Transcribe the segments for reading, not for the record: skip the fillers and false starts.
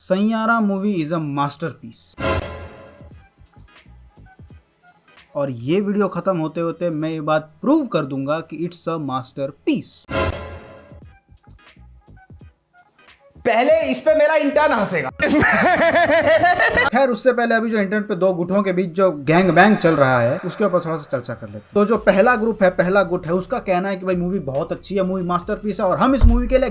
Saiyaara movie is a masterpiece. और ये video खत्म होते होते मैं ये बात प्रूव कर दूंगा कि इट्स अ मास्टरपीस। पहले इस पे मेरा इंटर्न हंसेगा। खैर उससे पहले अभी जो इंटरनेट पे दो गुटों के बीच जो गैंग बैंग चल रहा है उसके ऊपर थोड़ा सा चर्चा कर लेते हैं। तो जो पहला ग्रुप है, पहला गुट है, उसका कहना है कि भाई मूवी बहुत अच्छी है, मूवी मास्टरपीस है और हम इस मूवी के लिए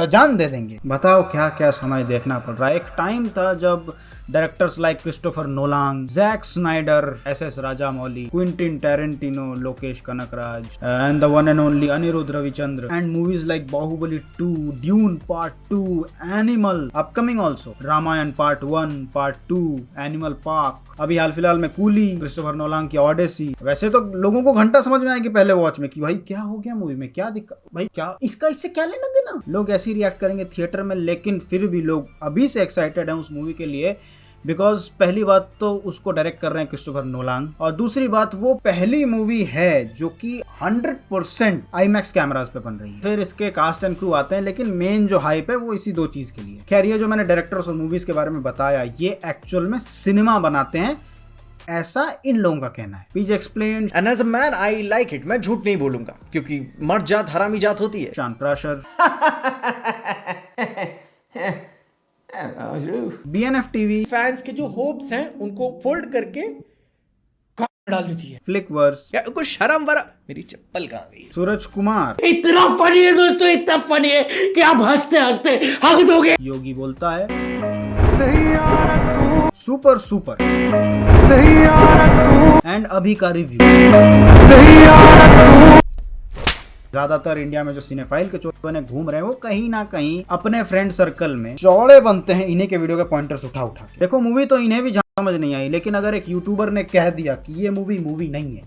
जान दे देंगे। बताओ क्या क्या समय देखना पड़ रहा है। एक टाइम था जब directors like Christopher Nolan, Zack Snyder, S Rajamouli, Quentin Tarantino, Lokesh Kanagaraj and the one and only Anirudh Ravichander and movies like Baahubali 2, Dune part 2, Animal upcoming also, Ramayana part 1, part 2, Animal Park, अभी हाल फिलहाल में कूली, क्रिस्टोफर नोलान की ऑडेसी। वैसे तो लोगों को घंटा समझ में आएगी पहले वॉच में कि भाई क्या हो गया मूवी में, क्या दिक्कत, भाई क्या इसका इससे क्या लेना देना, लोग ऐसे ही रिएक्ट करेंगे थिएटर में। लेकिन फिर भी लोग अभी से एक्साइटेड हैं उस मूवी के लिए बिकॉज पहली बात तो उसको डायरेक्ट कर रहे हैं क्रिस्टोफर नोलान और दूसरी बात वो पहली मूवी है जो कि 100% आईमैक्स कैमरास पे बन रही है। फिर इसके कास्ट एंड क्रू आते हैं लेकिन मेन जो हाइप है वो इसी दो चीज के लिए। खैर ये जो मैंने डायरेक्टर्स और मूवीज के बारे में बताया ये एक्चुअल में सिनेमा बनाते हैं, ऐसा इन लोगों का कहना है। Please explain. And as a man I like it. मैं झूठ नहीं बोलूंगा क्योंकि मर्द जात हरामी जात होती है। शान प्राशर BNF टीवी फैंस के जो होप्स हैं उनको फोल्ड करके डाल देती है। फ्लिकवर्स, कुछ शर्म वरा, मेरी चप्पल कहाँ गई? सूरज कुमार, इतना फनी है दोस्तों, इतना फनी है कि आप हंसते हंसते हक दोगे। योगी बोलता है सुपर सुपर एंड अभी का रिव्यू। ज्यादातर इंडिया में जो सिनेफाइल के चौथे बने घूम रहे हैं वो कहीं ना कहीं अपने फ्रेंड सर्कल में चौड़े बनते हैं इन्हीं के वीडियो के पॉइंटर्स उठा उठा के। देखो मूवी तो इन्हें भी समझ नहीं आई, लेकिन अगर एक यूट्यूबर ने कह दिया कि ये मूवी नहीं है,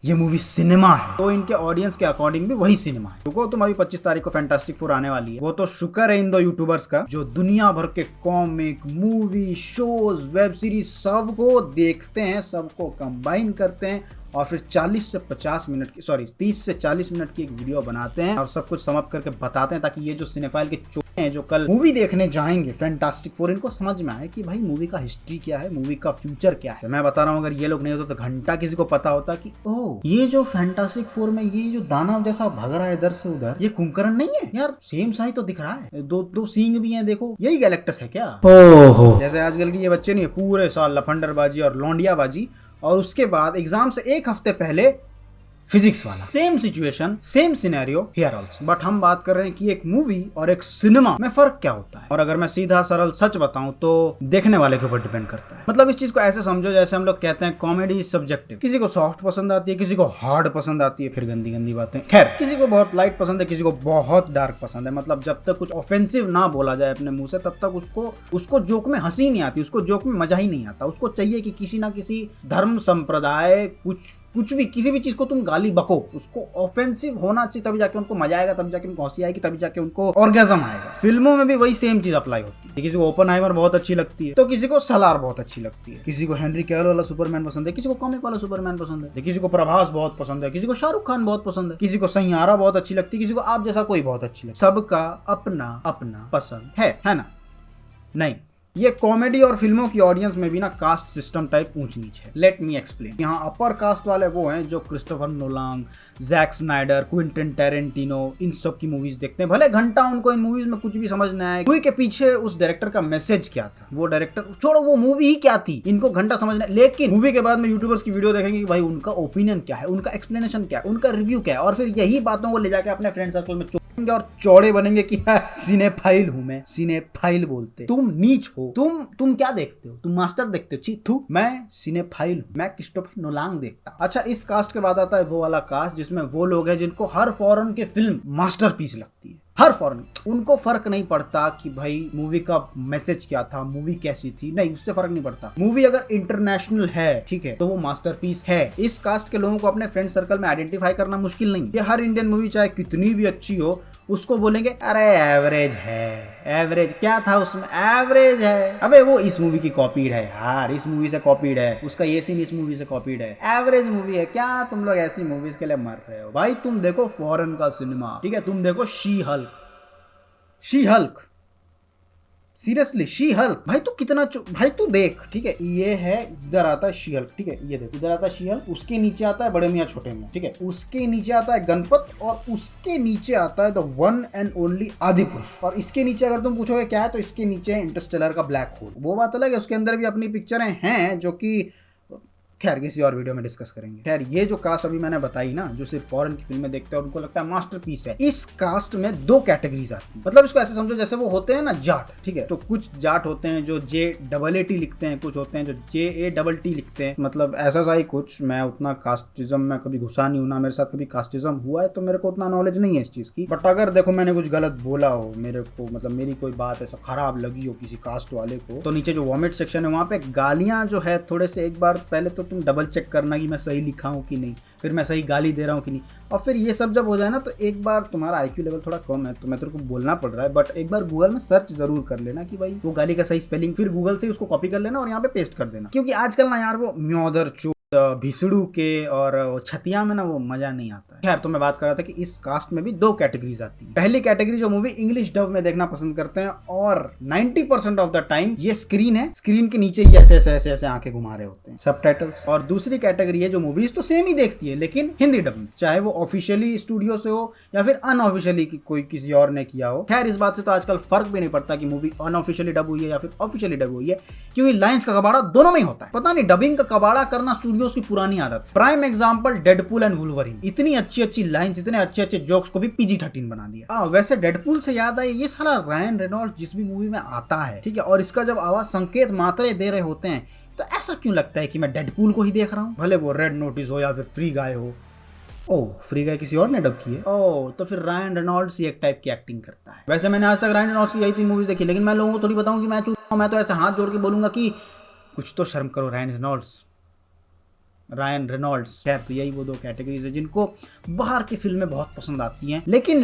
ये मूवी सिनेमा है, तो इनके ऑडियंस के अकॉर्डिंग भी वही सिनेमा है। रुको तुम, अभी 25 तारीख को फैंटास्टिक 4 आने वाली है। वो तो शुक्र है इन दो यूट्यूबर्स का जो दुनिया भर के comic, movie, shows, web series सबको देखते हैं, सबको कंबाइन करते हैं और फिर 30 से 40 मिनट की एक वीडियो बनाते हैं और सब कुछ समअप करके बताते हैं ताकि ये जो सिनेफाइल के चोटे हैं जो कल मूवी देखने जाएंगे फैंटास्टिक 4, इनको समझ में आए कि भाई मूवी का हिस्ट्री क्या है, मूवी का फ्यूचर क्या है। मैं बता रहा हूँ अगर ये लोग नहीं होते तो घंटा किसी को पता होता कि ओह ये जो फैंटास्टिक 4 में ये जो दानव जैसा भाग रहा है इधर से उधर, ये कुंभकर्ण नहीं है यार, सेम साइज तो दिख रहा है, दो सींग भी हैं, देखो यही गैलेक्टस है क्या। ओहो, जैसे आजकल के ये बच्चे नहीं पूरे साल लफंडरबाजी और लौंडियाबाजी और उसके बाद एग्जाम से एक हफ्ते पहले फिजिक्स वाला। Same situation, same scenario here also. But हम बात कर रहे हैं कि एक मूवी और एक सिनेमा में फर्क क्या होता है। और अगर मैं सीधा सरल सच बताऊं तो देखने वाले के ऊपर डिपेंड करता है। मतलब इस चीज को ऐसे समझो जैसे हम लोग कहते हैं कॉमेडी इज सब्जेक्टिव। किसी को सॉफ्ट पसंद आती है, किसी को हार्ड पसंद आती है, फिर गंदी गंदी बातें। खैर किसी को बहुत लाइट पसंद है, किसी को बहुत डार्क पसंद है। मतलब जब तक कुछ ऑफेंसिव ना बोला जाए अपने मुंह से तब तक उसको जोक में हंसी नहीं आती, उसको जोक में मजा ही नहीं आता। उसको चाहिए कि किसी ना किसी धर्म संप्रदाय कुछ भी किसी भी चीज को तुम गाली बको, उसको ऑफेंसिव होना चाहिए, तभी जाके उनको मजा आएगा, तभी जाके उनको हंसी आएगी, तभी जाके उनको ऑर्गेजम आएगा। फिल्मों में भी वही सेम चीज अप्लाई होती है। किसी को ओपनहाइमर बहुत अच्छी लगती है तो किसी को सलार बहुत अच्छी लगती है, किसी को हेनरी कैविल वाला सुपरमैन पसंद है, किसी को कॉमिक वाला सुपरमैन पसंद है, किसी को प्रभास बहुत पसंद है, किसी को शाहरुख खान बहुत पसंद है, किसी को सैयारा बहुत अच्छी लगती है, किसी को आप जैसा कोई बहुत अच्छी लगती है। सबका अपना अपना पसंद है ना। नहीं, ये कॉमेडी और फिल्मों की ऑडियंस में भी ना कास्ट सिस्टम टाइप ऊंच नीच है। Let me explain. यहाँ अपर कास्ट वाले वो हैं जो Christopher Nolan, Zack Snyder, Quentin Tarantino इन सब की मूवीज देखते हैं। भले घंटा उनको इन मूवीज में कुछ भी समझ नहीं आया, मूवी के पीछे उस डायरेक्टर का मैसेज क्या था, वो डायरेक्टर छोड़ो वो मूवी ही क्या थी, इनको घंटा समझना। लेकिन मूवी के बाद में यूट्यूबर्स की वीडियो देखेंगे कि भाई उनका ओपिनियन क्या है, उनका एक्सप्लेनेशन क्या है, उनका रिव्यू क्या है, और फिर यही बातों को ले जाकर अपने फ्रेंड सर्कल में और चौड़े बनेंगे कि सिनेफाइल हूं मैं, सिनेफाइल बोलते। तुम नीच हो, तुम क्या देखते हो, तुम मास्टर देखते हो, छी थू, मैं सिनेफाइल हूं, मैं क्रिस्टोफर नोलान देखता हूं। अच्छा इस कास्ट के बाद आता है वो वाला कास्ट जिसमें वो लोग हैं जिनको हर फॉरेन के फिल्म मास्टरपीस लगती है। हर फॉरेन उनको फर्क नहीं पड़ता कि भाई मूवी का मैसेज क्या था, मूवी कैसी थी, नहीं उससे फर्क नहीं पड़ता। मूवी अगर इंटरनेशनल है ठीक है तो वो मास्टरपीस है। इस कास्ट के लोगों को अपने फ्रेंड सर्कल में आइडेंटिफाई करना मुश्किल नहीं। ये हर इंडियन मूवी चाहे कितनी भी अच्छी हो उसको बोलेंगे अरे एवरेज है, एवरेज क्या था उसमें, एवरेज है। अबे वो इस मूवी की कॉपीड है यार, इस मूवी से कॉपीड है, उसका ये सीन इस मूवी से कॉपीड है, एवरेज मूवी है। क्या तुम लोग ऐसी मूवीज के लिए मर रहे हो भाई। तुम देखो फॉरेन का सिनेमा ठीक है, तुम देखो she Hulk seriously she Hulk भाई तू कितना भाई तू देख ठीक है, ये है इधर आता है शी हल्क ठीक है, ये देख इधर आता है शी हल्क, उसके नीचे आता है बड़े मियाँ छोटे मियाँ ठीक है, उसके नीचे आता है गणपत और उसके नीचे आता है the one and only Adipurush. और इसके नीचे अगर तुम पूछोगे क्या है तो इसके नीचे है इंटरस्टेलर का ब्लैक होल। वो बात अलग है, उसके अंदर भी अपनी पिक्चरें हैं जो कि खैर किसी और वीडियो में डिस्कस करेंगे। खैर ये जो कास्ट अभी मैंने बताई ना, जो सिर्फ फॉरेन की फिल्में देखते हैं और उनको लगता है मास्टरपीस है, इस कास्ट में दो कैटेगरीज आती है। मतलब इसको ऐसे समझो जैसे वो होते हैं ना जाट ठीक है, तो कुछ जाट होते हैं जो JAAT लिखते हैं, कुछ होते हैं जो JATT लिखते हैं, मतलब ऐसा सा ही कुछ। मैं उतना कास्टिज्म में कभी घुसा नहीं हूं ना, मेरे साथ कभी कास्टिज्म हुआ है तो मेरे को उतना नॉलेज नहीं है इस चीज की। बट अगर देखो मैंने कुछ गलत बोला हो, मेरे को मतलब मेरी कोई बात ऐसा खराब लगी हो किसी कास्ट वाले को, तो नीचे जो वॉमिट सेक्शन है वहां पे गालियां जो है थोड़े से एक बार पहले तो तुम डबल चेक करना कि मैं सही लिखा हूं कि नहीं, फिर मैं सही गाली दे रहा हूं कि नहीं, और फिर ये सब जब हो जाए ना तो एक बार तुम्हारा IQ लेवल थोड़ा कम है तो मैं तेरे को बोलना पड़ रहा है, बट एक बार गूगल में सर्च जरूर कर लेना कि भाई वो गाली का सही स्पेलिंग, फिर गूगल से उसको कॉपी कर लेना और यहाँ पे पेस्ट कर देना। क्योंकि आजकल ना यार वो म्योदर भिसड़ू के और छतिया में ना वो मजा नहीं आता है। खैर तो मैं बात कर रहा था कि इस कास्ट में भी दो कैटेगरीज आती है। पहली कैटेगरी जो मूवी इंग्लिश डब में देखना पसंद करते हैं और 90% ऑफ द टाइम ये स्क्रीन है, स्क्रीन के नीचे ही ऐसे ऐसे ऐसे ऐसे आंखें घुमा रहे होते हैं सबटाइटल्स। और दूसरी कैटेगरी है जो मूवीज तो सेम ही देखती है लेकिन हिंदी डब में, चाहे वो ऑफिशियली स्टूडियो से हो या फिर अनऑफिशियली कोई किसी और ने किया हो। खैर इस बात से तो आजकल फर्क भी नहीं पड़ता कि मूवी अनऑफिशियली डब हुई है या फिर ऑफिशियली डब हुई है, क्योंकि लाइंस का कबाड़ा दोनों में ही होता है। पता नहीं डबिंग का कबाड़ा करना स्टूडियोज की पुरानी आदत। Prime example Deadpool and Wolverine, इतनी अच्छी अच्छी लाइंस, इतने अच्छे अच्छे जोक्स को भी PG-13 बना दिया। वैसे डेडपूल से याद है ये साला रायन रेनॉल्ड्स जिस भी मूवी में आता है ठीक है, और इसका जब आवाज संकेत मात्रें दे रहे होते हैं तो ऐसा क्यों लगता है कि मैं डेडपूल को ही देख रहा हूँ, भले वो रेड नोटिस हो या फिर फ्री गाय हो। ओह फ्री गाय किसी और ने डब की है, ओह तो फिर रायन रेनॉल्ड्स ही एक टाइप की एक्टिंग करता है। वैसे मैंने आज तक रायन रेनॉल्ड्स की यही 3 मूवीज देखी, लेकिन मैं लोगों को थोड़ी बताऊं कि मैं तो ऐसे हाथ जोड़ के बोलूंगा कि कुछ तो शर्म करो रायन रेनॉल्ड्स। खैर तो यही वो दो कैटेगरीज है जिनको बाहर की फिल्में बहुत पसंद आती हैं, लेकिन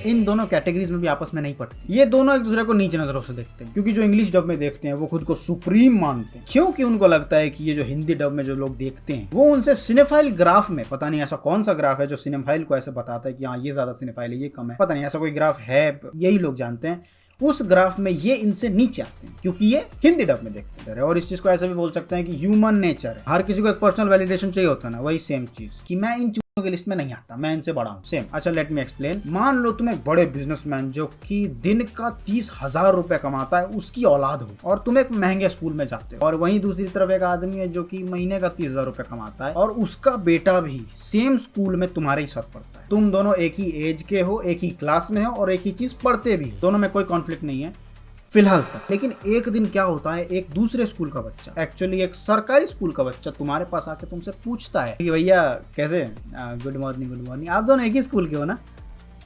इन दोनों कैटेगरीज में भी आपस में नहीं पड़ती। ये दोनों एक दूसरे को नीचे नजरों से देखते हैं, क्योंकि जो इंग्लिश डब में देखते हैं वो खुद को सुप्रीम मानते हैं, क्योंकि उनको लगता है कि ये जो हिंदी डब में जो लोग देखते हैं वो उनसे सिनेफाइल ग्राफ में, पता नहीं ऐसा कौन सा ग्राफ है जो सिनेफाइल को ऐसे बताता है कि हाँ ये ज्यादा सिनेफाइल है ये कम है, पता नहीं ऐसा कोई ग्राफ है, यही लोग जानते हैं। उस ग्राफ में ये इनसे नीचे आते हैं क्योंकि ये हिंदी डब में देखते हैं। और इस चीज को ऐसे भी बोल सकते हैं कि ह्यूमन नेचर है, हर किसी को एक पर्सनल वैलिडेशन चाहिए होता है ना, वही सेम चीज कि मैं इन की लिस्ट में नहीं आता, मैं इनसे बड़ा हूँ सेम। अच्छा लेट मी एक्सप्लेन। मान लो तुम एक बड़े बिजनेसमैन जो कि दिन का 30,000 रुपए कमाता है उसकी औलाद हो और तुम एक महंगे स्कूल में जाते हो, और वहीं दूसरी तरफ एक आदमी है जो कि महीने का 30,000 रुपए कमाता है और उसका बेटा भी सेम स्कूल में तुम्हारे ही साथ पढ़ता है। तुम दोनों एक ही एज के हो, एक ही क्लास में हो और एक ही चीज पढ़ते भी हो, दोनों में कोई कॉन्फ्लिक्ट नहीं है फिलहाल तक। लेकिन एक दिन क्या होता है, एक दूसरे स्कूल का बच्चा, एक्चुअली एक सरकारी स्कूल का बच्चा तुम्हारे पास आके तुमसे पूछता है कि भैया कैसे, गुड मॉर्निंग, आप दोनों एक ही स्कूल के हो ना?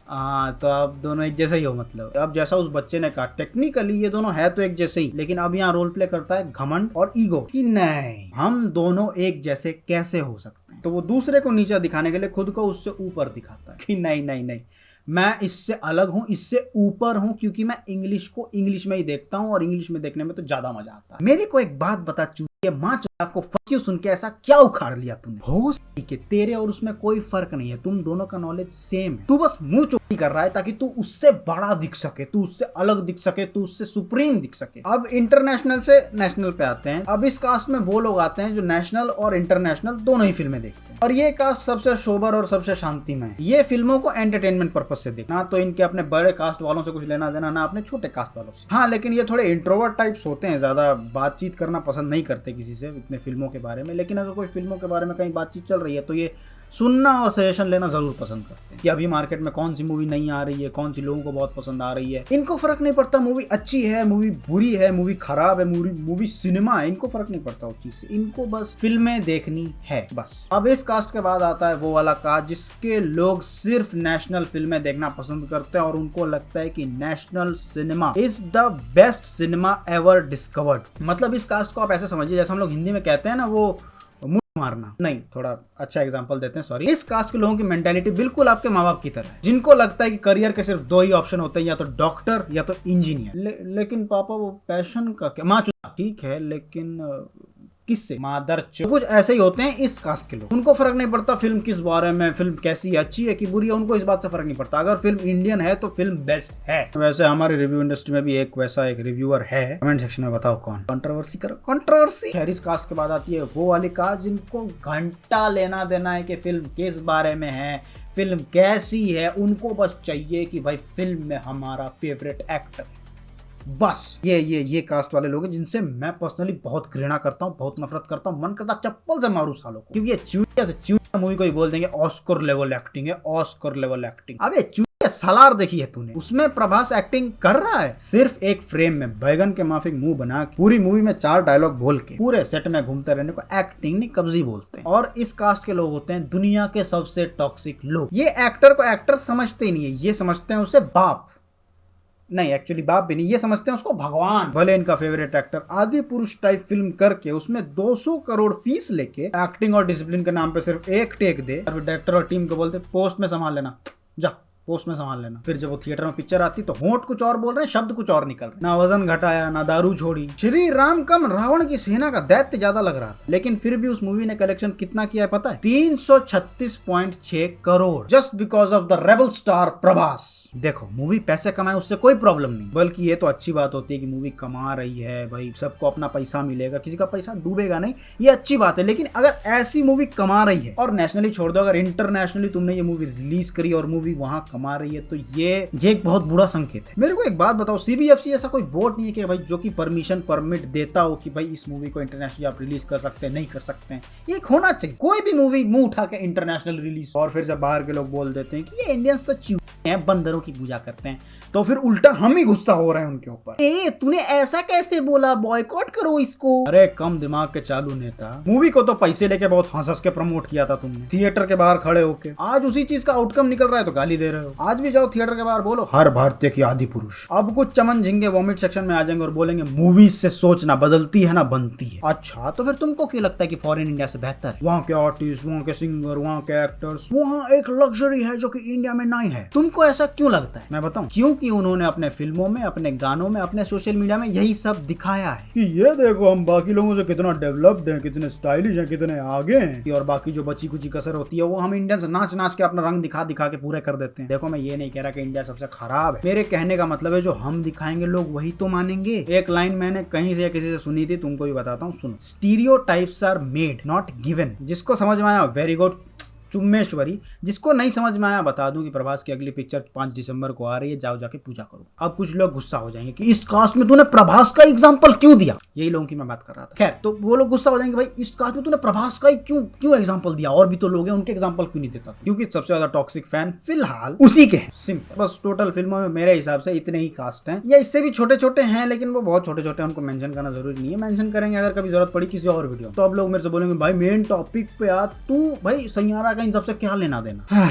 हाँ तो आप दोनों एक जैसे ही हो। मतलब अब जैसा उस बच्चे ने कहा टेक्निकली ये दोनों है तो एक जैसे ही, लेकिन अब यहाँ रोल प्ले करता है घमंड और ईगो कि नहीं हम दोनों एक जैसे कैसे हो सकते हैं। तो वो दूसरे को नीचा दिखाने के लिए खुद को उससे ऊपर दिखाता है कि नहीं मैं इससे अलग हूं, इससे ऊपर हूं, क्योंकि मैं इंग्लिश को इंग्लिश में ही देखता हूं और इंग्लिश में देखने में तो ज्यादा मजा आता है। मेरे को एक बात बता चुकी है, माँ चुका को फक यू सुन के ऐसा क्या उखाड़ लिया तूने? हो के तेरे और उसमें कोई फर्क नहीं है, तुम दोनों का नॉलेज सेम है। तू बस मुंह चुप्पी कर रहा है ताकि तू उससे बड़ा दिख सके, तू उससे अलग दिख सके, तू उससे सुप्रीम दिख सके। अब इंटरनेशनल से नेशनल पे आते हैं। अब इस कास्ट में वो लोग आते हैं जो नेशनल और इंटरनेशनल दोनों ही फिल्में देखते हैं, और ये कास्ट सबसे सोबर और सबसे शांतिमय है। ये फिल्मों को एंटरटेनमेंट पर्पज से देखना, ना तो इनके अपने बड़े कास्ट वालों से कुछ लेना देना, ना अपने छोटे कास्ट वालों से। हाँ लेकिन ये थोड़े इंट्रोवर्ट टाइप्स होते हैं, ज्यादा बातचीत करना पसंद नहीं करते किसी से इतने फिल्मों के बारे में। लेकिन अगर कोई फिल्मों के बारे में कहीं बातचीत चल रही है तो ये सुनना और सजेशन लेना जरूर पसंद करते हैं कि अभी मार्केट में कौन सी मूवी नहीं आ रही है, कौन सी लोगों को बहुत पसंद आ रही है। इनको फर्क नहीं पड़ता मूवी अच्छी है, मूवी बुरी है, मूवी खराब है, मूवी सिनेमा है, इनको फर्क नहीं पड़ता उस चीज से। इनको बस फिल्में देखनी है बस। अब इस कास्ट के बाद आता है वो वाला कास्ट जिसके लोग सिर्फ नेशनल फिल्में देखना पसंद करते हैं और उनको लगता है कि national cinema is the best cinema ever discovered. मतलब इस कास्ट को आप ऐसे समझिए जैसे हम लोग हिंदी में कहते हैं ना वो मारना, नहीं थोड़ा अच्छा एग्जांपल देते हैं, सॉरी। इस कास्ट के लोगों की मेंटालिटी बिल्कुल आपके माँ बाप की तरह है, जिनको लगता है कि करियर के सिर्फ 2 ही ऑप्शन होते हैं, या तो डॉक्टर या तो इंजीनियर। लेकिन पापा वो पैशन का क्या, माँ ठीक है लेकिन किससे? मादर चो। कुछ ऐसे ही होते हैं इस कास्ट के लोग, उनको फर्क नहीं पड़ता फिल्म किस बारे में, फिल्म कैसी है, अच्छी है कि बुरी है, उनको इस बात से फर्क नहीं पड़ता। अगर फिल्म इंडियन है तो फिल्म बेस्ट है। वैसे हमारी रिव्यू इंडस्ट्री में भी एक वैसा एक रिव्यूअर है, कमेंट सेक्शन में बताओ कौन। कंट्रोवर्सी करो, कंट्रोवर्सी। खैर, इस कास्ट के बाद आती है वो वाली कास्ट जिनको घंटा लेना देना है कि फिल्म किस बारे में है, फिल्म कैसी है। उनको बस चाहिए कि भाई फिल्म में हमारा फेवरेट एक्टर, बस ये कास्ट वाले लोग हैं जिनसे मैं पर्सनली बहुत घृणा करता हूँ, बहुत नफरत करता हूँ। मन करता चप्पल से मारूं सालों को, क्योंकि ये चूतिया से चूतिया मूवी को ही बोल देंगे ऑस्कर लेवल एक्टिंग है, ऑस्कर लेवल एक्टिंग। अबे चूतिया सालार देखी है तूने? उसमें प्रभास एक्टिंग कर रहा है सिर्फ एक फ्रेम में बैगन के माफिक मुंह बना के, पूरी मूवी में 4 डायलॉग बोल के पूरे सेट में घूमते रहने को एक्टिंग नहीं कब्जी बोलते हैं। और इस कास्ट के लोग होते हैं दुनिया के सबसे टॉक्सिक लोग। ये एक्टर को एक्टर समझते ही नहीं है, ये समझते हैं उसे बाप, नहीं एक्चुअली बाप भी नहीं, ये समझते हैं उसको भगवान। भले इनका फेवरेट एक्टर आदि पुरुष टाइप फिल्म करके उसमें 200 करोड़ फीस लेके एक्टिंग और डिसिप्लिन के नाम पे सिर्फ एक टेक दे, और डायरेक्टर और टीम को बोलते पोस्ट में संभाल लेना, जा पोस्ट में संभाल लेना। फिर जब वो थिएटर में पिक्चर आती तो होंठ कुछ और बोल रहे हैं, शब्द कुछ और निकल रहे हैं। ना वजन घटाया, ना दारू छोड़ी। श्री राम कम रावण की सेना का दैत्य ज्यादा लग रहा था, लेकिन फिर भी उस मूवी ने कलेक्शन कितना किया है पता है? 336.6 crore, just because of the rebel star Prabhas. देखो, मूवी पैसे कमाए उससे कोई प्रॉब्लम नहीं, बल्कि ये तो अच्छी बात होती है कि मूवी कमा रही है, भाई सबको अपना पैसा मिलेगा, किसी का पैसा डूबेगा नहीं, ये अच्छी बात है। लेकिन अगर ऐसी मूवी कमा रही है, और नेशनली छोड़ दो, अगर इंटरनेशनली तुमने ये मूवी रिलीज करी और मूवी वहां कमा रही है, तो ये एक बहुत बुरा संकेत है। मेरे को एक बात बताओ, सीबीएफसी ऐसा कोई बोर्ड नहीं है कि भाई जो कि परमिशन परमिट देता हो कि भाई इस मूवी को इंटरनेशनली आप रिलीज कर सकते हैं, नहीं कर सकते हैं। ये होना चाहिए, कोई भी मूवी मुंह उठा के इंटरनेशनल रिलीज। और फिर जब बाहर के लोग बोल देते हैं कि ये इंडियंस तो चूहे हैं, बंदरों की पूजा करते हैं, तो फिर उल्टा हम ही गुस्सा हो रहे हैं उनके ऊपर। ए तूने ऐसा कैसे बोला, बॉयकॉट करो इसको। अरे कम दिमाग के चालू नेता, मूवी को तो पैसे लेके बहुत हंस हंस के प्रमोट किया था तुमने थिएटर के बाहर खड़े होके। आज उसी चीज का आउटकम निकल रहा है तो गाली दे रहे हो। आज भी जाओ थिएटर के बाहर बोलो हर भारतीय की आदि पुरुष। अब कुछ चमन झिंगे वॉमिट सेक्शन में आ जाएंगे और बोलेंगे मूवीज से सोच ना बदलती है ना बनती है। अच्छा, तो फिर तुमको क्यों लगता है कि फॉरेन इंडिया से बेहतर है? वहाँ के आर्टिस्ट, वहाँ के सिंगर, वहाँ के एक्टर्स, वहाँ एक लग्जरी है जो कि इंडिया में नहीं है। तुमको ऐसा क्यों लगता है? मैं बताऊं, क्योंकि उन्होंने अपने फिल्मों में, अपने गानों में, अपने सोशल मीडिया में यही सब दिखाया है कि ये देखो हम बाकी लोगों से कितना डेवलप्ड हैं, कितने स्टाइलिश हैं, कितने आगे हैं। और बाकी जो बची कुची कसर होती है वो हम इंडियंस नाच नाच के अपना रंग दिखा दिखा के पूरे कर देते हैं। देखो, मैं ये नहीं कह रहा कि इंडिया सबसे खराब है, मेरे कहने का मतलब है जो हम दिखाएंगे लोग वही तो मानेंगे। एक लाइन मैंने कहीं से किसी से सुनी थी, तुमको भी बताता हूँ, सुनो। Stereotypes are made not given. जिसको समझ में आया वेरी गुड, चुम्मेश्वरी। जिसको नहीं समझ में आया बता दूं कि प्रभास की अगली पिक्चर 5 दिसंबर को आ रही है, जाओ जाके पूजा करो। अब कुछ लोग गुस्सा हो जाएंगे कि इस कास्ट में तूने प्रभास का एग्जांपल क्यों दिया, यही लोगों की मैं बात कर रहा था। खैर, तो वो लोग गुस्सा हो जाएंगे भाई इस कास्ट में तूने प्रभास का ही क्यों एग्जांपल दिया, और भी तो लोग हैं उनके एग्जांपल क्यों नहीं देता? क्योंकि सबसे ज्यादा टॉक्सिक फैन फिलहाल उसी के हैं, सिंपल। बस टोटल फिल्मों में मेरे हिसाब से इतने ही कास्ट हैं, या इससे भी छोटे छोटे हैं, लेकिन वो बहुत छोटे छोटे हैं, उनको मेंशन करना जरूरी नहीं है। मेंशन करेंगे अगर कभी जरूरत पड़ी किसी और वीडियो। तो अब लोग मेरे से बोलेंगे भाई मेन टॉपिक पे आ, तू भाई सैयारा का इन सबसे क्या लेना देना।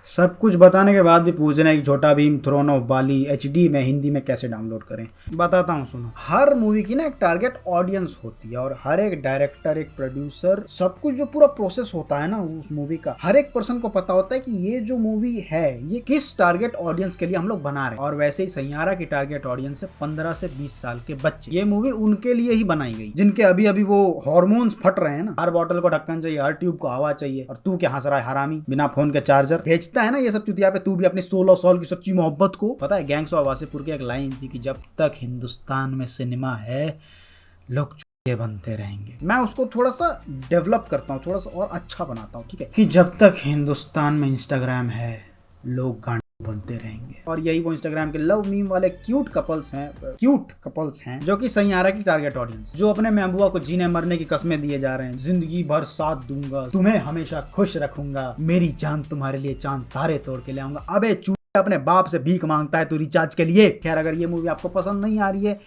सब कुछ बताने के बाद भी पूछ रहे हैं कि Chhota Bheem throne of Bali HD में हिंदी में कैसे डाउनलोड करें। बताता हूँ, सुनो। हर मूवी की ना एक टारगेट ऑडियंस होती है, और हर एक डायरेक्टर, एक प्रोड्यूसर, सब कुछ जो पूरा प्रोसेस होता है ना उस मूवी का, हर एक पर्सन को पता होता है कि ये जो मूवी है ये किस टारगेट ऑडियंस के लिए हम लोग बना रहे हैं। और वैसे ही सैयारा की टारगेट ऑडियंस है 15 से 20 साल के बच्चे। ये मूवी उनके लिए ही बनाई गई जिनके अभी अभी वो हार्मोन्स फट रहे हैं ना। हर बॉटल को ढक्कन चाहिए, हर ट्यूब को हवा चाहिए, और तू क्या हंस रहा है हरामी, बिना फोन के चार्जर भेजता है ना ये सब चुतिया पे। तू भी अपनी 16 साल की सच्ची मोहब्बत को। पता है गैंग्स ऑफ वासेपुर की एक लाइन थी कि जब तक हिंदुस्तान में सिनेमा है लोग चुतिया बनते रहेंगे। मैं उसको थोड़ा सा डेवलप करता हूँ, थोड़ा सा और अच्छा बनाता हूँ, ठीक है, कि जब तक हिंदुस्तान में इंस्टाग्राम है लोग गांड बनते रहेंगे। और यही वो इंस्टाग्राम के लव मीम वाले क्यूट कपल्स हैं जो कि सैयारा की टारगेट ऑडियंस, जो अपने महबूबा को जीने मरने की कस्में दिए जा रहे हैं। जिंदगी भर साथ दूंगा, तुम्हें हमेशा खुश रखूंगा, मेरी जान तुम्हारे लिए चांद तारे तोड़ के ले आऊंगा। अबे चूतिया अपने बाप से भीख मांगता है तू रिचार्ज के लिए। खैर, अगर ये मूवी आपको पसंद नहीं आ रही है,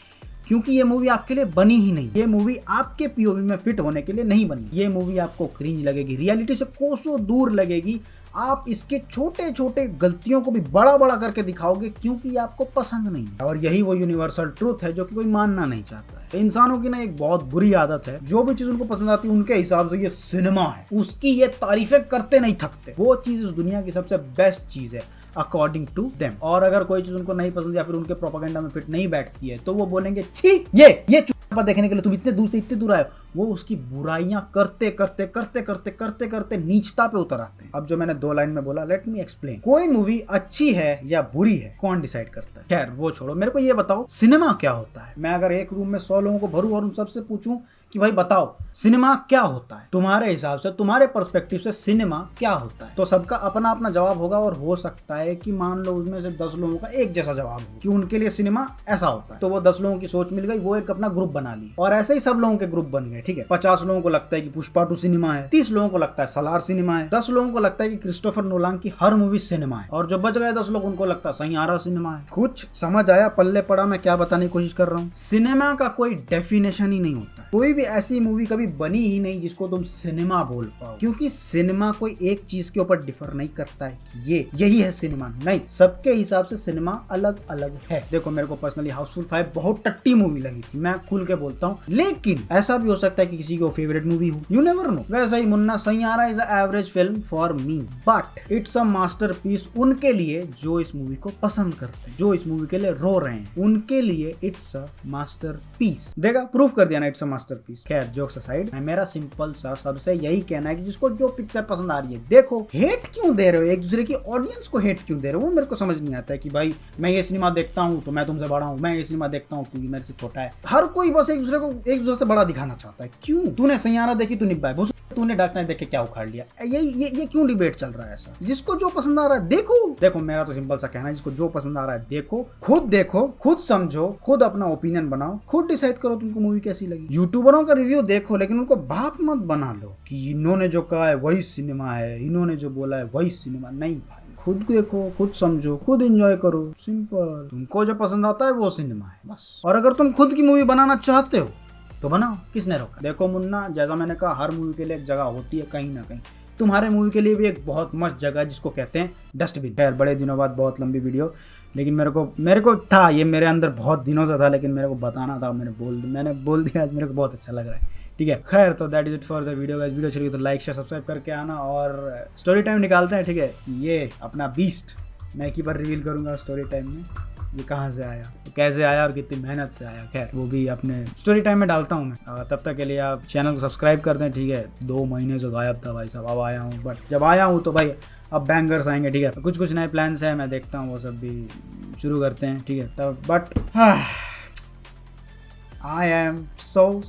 क्योंकि ये मूवी आपके लिए बनी ही नहीं, ये मूवी आपके पीओवी में फिट होने के लिए नहीं बनी। ये मूवी आपको क्रिंज लगेगी, रियलिटी से कोसों दूर लगेगी। आप इसके छोटे छोटे गलतियों को भी बड़ा बड़ा करके दिखाओगे क्योंकि ये आपको पसंद नहीं है। और यही वो यूनिवर्सल ट्रूथ है जो कि कोई मानना नहीं चाहता है। इंसानों की ना एक बहुत बुरी आदत है, जो भी चीज उनको पसंद आती है उनके हिसाब से ये सिनेमा है, उसकी ये तारीफें करते नहीं थकते। वो चीज इस दुनिया की सबसे बेस्ट चीज है अकॉर्डिंग टू देम। और अगर कोई चीज उनको नहीं पसंद या फिर उनके प्रोपेगेंडा में फिट नहीं बैठती है तो वो बोलेंगे छी ये चुप्पा देखने के लिए तुम इतने दूर से इतने दूर आए हो। वो उसकी बुराइयां करते करते करते करते करते करते नीचता पे उतर आते हैं। अब जो मैंने 2 लाइन में बोला, लेट मी एक्सप्लेन। कोई मूवी अच्छी है या बुरी है कौन डिसाइड करता है? खैर वो छोड़ो, मेरे को ये बताओ सिनेमा क्या होता है। मैं अगर एक रूम में 100 लोगों को भरूं और उन सबसे पूछूं कि भाई बताओ सिनेमा क्या होता है, तुम्हारे हिसाब से, तुम्हारे पर्सपेक्टिव से सिनेमा क्या होता है, तो सबका अपना अपना जवाब होगा। और हो सकता है कि मान लो उसमें से 10 लोगों का एक जैसा जवाब हो कि उनके लिए सिनेमा ऐसा होता है। तो वो 10 लोगों की सोच मिल गई, वो एक अपना ग्रुप बना लिया और ऐसे ही सब लोगों के ग्रुप बन गए। ठीक है, 50 लोगों को लगता है कि पुष्पा 2 सिनेमा है, 30 लोगों को लगता है सलार सिनेमा है, 10 लोगों को लगता है कि क्रिस्टोफर नोलान की हर मूवी सिनेमा है, और जो बच गए 10 लोग उनको लगता है सैयारा सिनेमा है। कुछ समझ आया, पल्ले पड़ा मैं क्या बताने की कोशिश कर रहा हूँ? सिनेमा का कोई डेफिनेशन ही नहीं होता। कोई भी ऐसी मूवी कभी बनी ही नहीं जिसको तुम सिनेमा बोल पाओ, क्योंकि सिनेमा कोई एक चीज के ऊपर डिफर नहीं करता है कि यही है सिनेमा। नहीं, सबके हिसाब से सिनेमा अलग अलग है। देखो मेरे को पर्सनली हाउसफुल 5 बहुत टट्टी मूवी लगी थी, मैं खुल के बोलता हूँ, लेकिन ऐसा भी हो सकता है कि किसी की फेवरेट मूवी हो, यू नेवर नो। वैसा ही Munna Saiyaara is a average film for me, but it's a masterpiece उनके लिए जो इस मूवी को पसंद करते हैं, जो इस मूवी के लिए रो रहे हैं, उनके लिए इट्स अ मास्टरपीस। देखा, प्रूफ कर दिया ना, इट्स अ मास्टरपीस। खैर जोक्स असाइड, मेरा सिंपल सा सबसे यही कहना है कि जिसको जो पिक्चर पसंद आ रही है देखो। हेट क्यों दे रहे हो एक दूसरे की ऑडियंस को, हेट क्यों दे रहे हो? वो मेरे को समझ नहीं आता है कि भाई मैं ये सिनेमा देखता हूँ तो मैं तुमसे बड़ा हूँ, मैं ये सिनेमा देखता हूँ तू मेरे से छोटा है। हर कोई बस एक दूसरे को एक दूसरे से बड़ा दिखाना चाहता है। क्यों? तूने सैयारा देखी, तू निब्बा है, तूने डार्क नाइट देख के क्या उखाड़ लिया? ये क्यों डिबेट चल रहा है ऐसा? जिसको जो पसंद आ रहा है देखो मेरा तो सिंपल सा कहना है, जिसको जो पसंद आ रहा है देखो, खुद समझो, खुद अपना ओपिनियन बनाओ, खुद डिसाइड करो तुमको मूवी कैसी लगी। यूट्यूबरों का रिव्यू देखो, लेकिन उनको बाप मत बना लो कि इन्होंने जो कहा है वही सिनेमा है, इन्होंने जो बोला है वही सिनेमा। नहीं भाई, खुद देखो, खुद समझो, खुद एंजॉय करो, सिंपल। तुमको जो पसंद आता है वो सिनेमा है बस। और अगर तुम खुद की मूवी बनाना चाहते हो तो बनाओ, किसने रोका? देखो मुन्ना, जैसा मैंने कहा, हर मूवी के लिए एक जगह होती है कहीं ना कहीं। तुम्हारे मूवी के लिए भी एक बहुत मस्त जगह है जिसको कहते हैं डस्टबिन। खैर बड़े दिनों बाद बहुत लंबी वीडियो, लेकिन मेरे को था, ये मेरे अंदर बहुत दिनों से था, लेकिन मेरे को बताना था, मैंने बोल दिया। आज मेरे को बहुत अच्छा लग रहा है। ठीक है, खैर तो that is it for the video guys. Video चलिए तो लाइक शेयर सब्सक्राइब करके आना, और स्टोरी टाइम निकालते हैं। ठीक है, ये अपना बीस्ट मैं एक ही बार रिवील करूंगा स्टोरी टाइम में, ये कहाँ से आया, कैसे आया और कितनी मेहनत से आया। खैर वो भी अपने स्टोरी टाइम में डालता हूँ मैं। तब तक के लिए आप चैनल को सब्सक्राइब कर दें। ठीक है, 2 महीने से गायब था भाई साहब, अब आया हूँ, बट जब आया हूँ तो भाई अब बैंगर्स आएंगे। ठीक है, कुछ नए प्लान्स हैं, मैं देखता हूँ वो सब भी शुरू करते हैं। ठीक है, तब बट आई एम so